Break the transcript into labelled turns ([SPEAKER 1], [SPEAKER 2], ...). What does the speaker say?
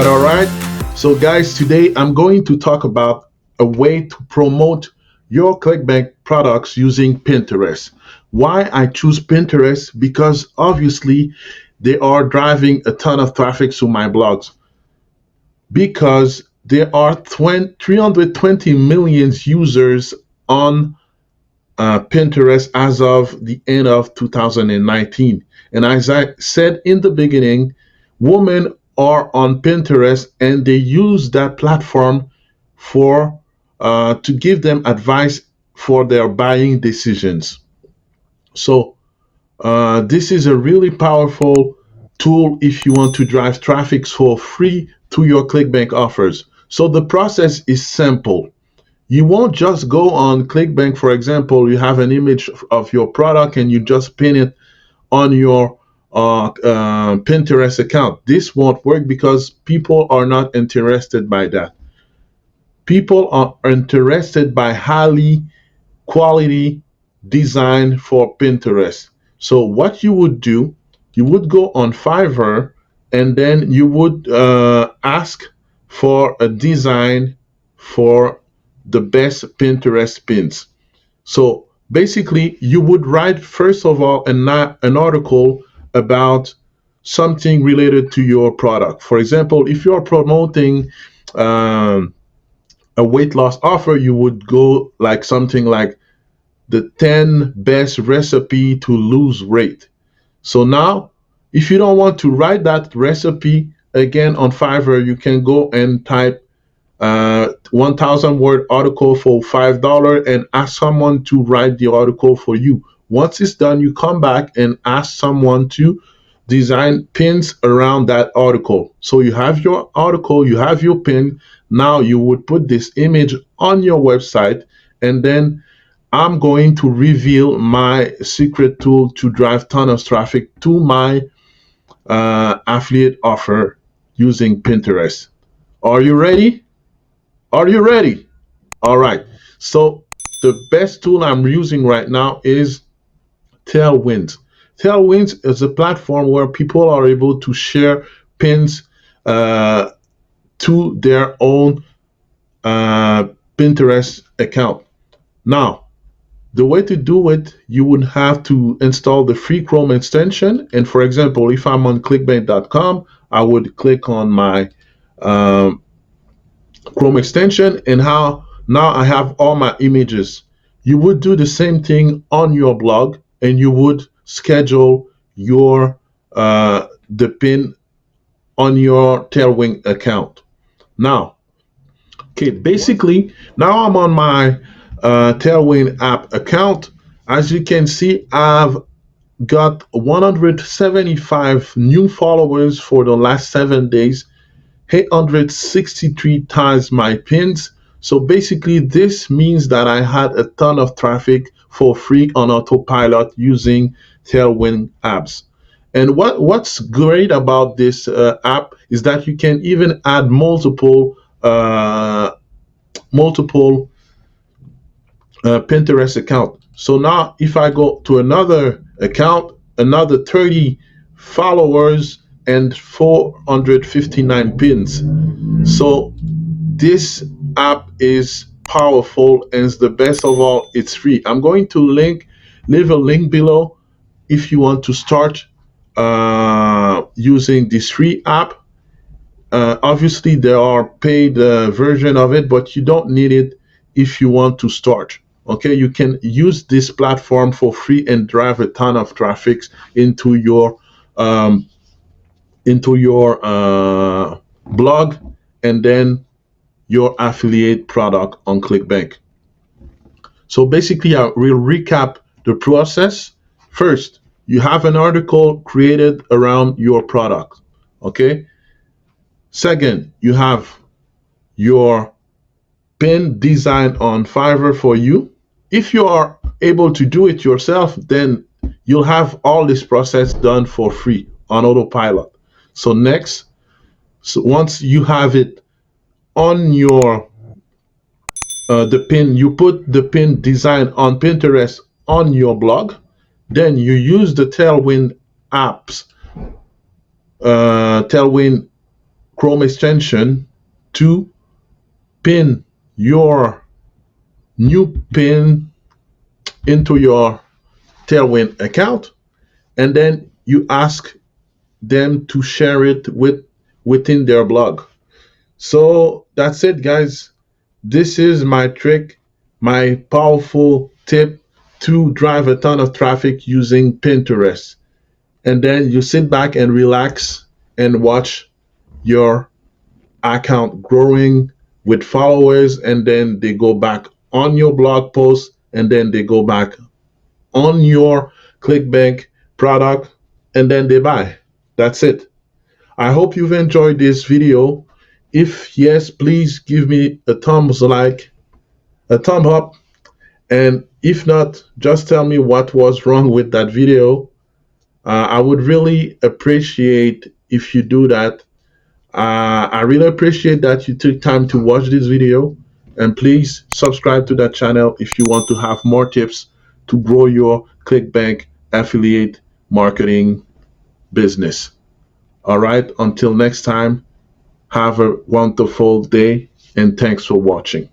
[SPEAKER 1] All right. So, guys, today I'm going to talk about a way to promote your ClickBank products using Pinterest. Why I choose Pinterest? Because obviously they are driving a ton of traffic to my blogs because there are 320 million users on Pinterest as of the end of 2019. And as I said in the beginning, women are on Pinterest and they use that platform for to give them advice for their buying decisions. So this is a really powerful tool if you want to drive traffic for free to your ClickBank offers. So the process is simple. You won't just go on ClickBank, for example, you have an image of your product and you just pin it on your Pinterest account. This won't work because people are not interested by that. People are interested by highly quality design for Pinterest. So what you would do, you would go on Fiverr and then you would ask for a design for the best Pinterest pins. So basically, you would write first of all an article about something related to your product. For example, if you're promoting um, a weight loss offer, you would go like something like the 10 best recipe to lose weight. So now, if you don't want to write that recipe again on Fiverr, you can go and type 1,000 word article for $5 and ask someone to write the article for you. Once it's done, you come back and ask someone to design pins around that article. So you have your article, you have your pin. Now you would put this image on your website, and then I'm going to reveal my secret tool to drive ton of traffic to my affiliate offer using Pinterest. Are you ready? Are you ready? All right. So the best tool I'm using right now is Tailwind. Tailwind is a platform where people are able to share pins uh, to their own uh, Pinterest account. Now, the way to do it, you would have to install the free Chrome extension. And for example, if I'm on clickbank.com, I would click on my um, Chrome extension, and how now I have all my images. You would do the same thing on your blog, and you would schedule your the pin on your Tailwind account. Now, okay, basically now I'm on my Tailwind app account. As you can see, I've got 175 new followers for the last 7 days, 863 times my pins. So basically, this means that I had a ton of traffic for free on autopilot using Tailwind apps. And what's great about this app is that you can even add multiple Pinterest account. So now if I go to another account, another 30 followers and 459 pins. So this app is powerful and it's the best of all. It's free. I'm going to leave a link below if you want to start using this free app. Obviously, there are paid version of it, but you don't need it if you want to start. Okay, you can use this platform for free and drive a ton of traffic into your um, blog and then your affiliate product on ClickBank. So basically, I will recap the process. First, you have an article created around your product. Okay. Second, you have your pin design on Fiverr for you. If you are able to do it yourself, then you'll have all this process done for free on autopilot. So next, so once you have it on your the pin, you put the pin design on Pinterest on your blog, then you use the Tailwind apps, Tailwind Chrome extension to pin your new pin into your Tailwind account, and then you ask them to share it within their blog. So that's it, guys. This is my trick, my powerful tip to drive a ton of traffic using Pinterest. And then you sit back and relax and watch your account growing with followers, and then they go back on your blog post, and then they go back on your ClickBank product, and then they buy. That's it. I hope you've enjoyed this video. If yes, please give me a thumbs like, a thumb up, and if not, just tell me what was wrong with that video. I would really appreciate if you do that. I really appreciate that you took time to watch this video, and please subscribe to that channel if you want to have more tips to grow your ClickBank affiliate marketing business. All right, until next time, have a wonderful day, and thanks for watching.